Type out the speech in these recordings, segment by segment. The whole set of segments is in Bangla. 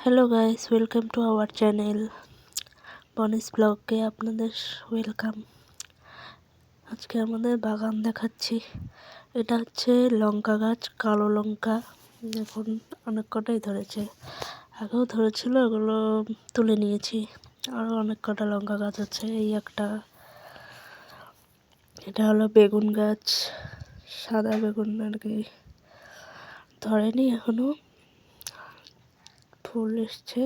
Hello guys, welcome to our channel বনিস ব্লগে আপনাদের ওয়েলকাম। আজকে আমাদের বাগান দেখাচ্ছি। এটা হচ্ছে লঙ্কা গাছ, কালো লঙ্কা। এখন অনেক কটাই ধরেছে, আগেও ধরেছিল, এগুলো তুলে নিয়েছি। আরও অনেক কটা লঙ্কা গাছ আছে। এই একটা, এটা হলো বেগুন গাছ, সাদা বেগুন আর কি, ধরেনি এখনো, ফুল এসছে,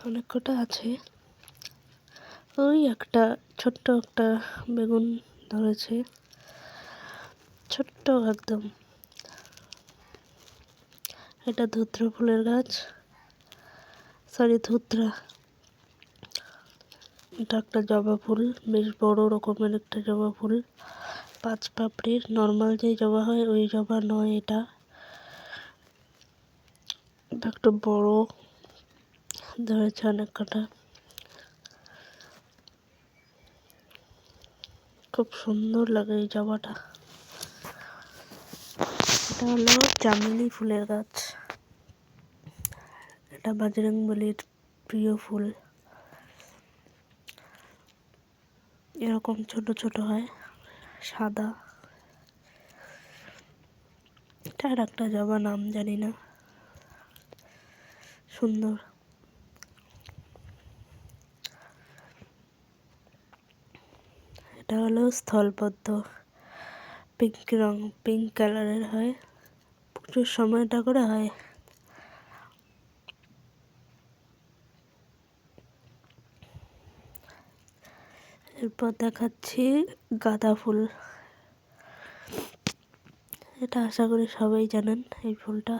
অনেক কটা আছে। ওই একটা ছোট্ট একটা বেগুন ধরেছে, ছোট্ট একদম। এটা ধুত্র ফুলের গাছ, ধুত্রা। এটা একটা জবা ফুল, বেশ বড় রকমের একটা জবা ফুল, 5 পাপড়ির। নর্মাল যে জবা হয় ওই জবা নয়, এটা একটু বড়, ধরেছে অনেক কটা, খুব সুন্দর লাগে এই জবাটা। এটা হলো চামেলি ফুলের গাছ, এটা বজরংবলীর প্রিয় ফুল। এরকম ছোট ছোট হয়, সাদা। এটার একটা জবা, নাম জানি না, সুন্দর। এটা হলো স্থলপদ্ম, পিঙ্ক কালারের হয়, পুজোর সময়টা করে হয়। এরপর দেখাচ্ছি গাঁদা ফুল। এটা আশা করি সবাই জানেন, এই ফুলটা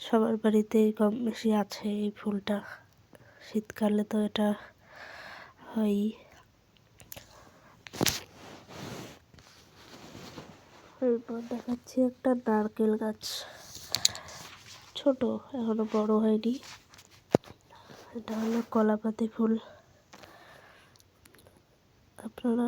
সবার বাড়িতেই কম বেশি আছে। এই ফুলটা শীতকালে তো এটা হয়। এরপর দেখাচ্ছি একটা নারকেল গাছ, ছোট, এখনো বড় হয়নি। এটা হলো কলাপাতি ফুল। আপনারা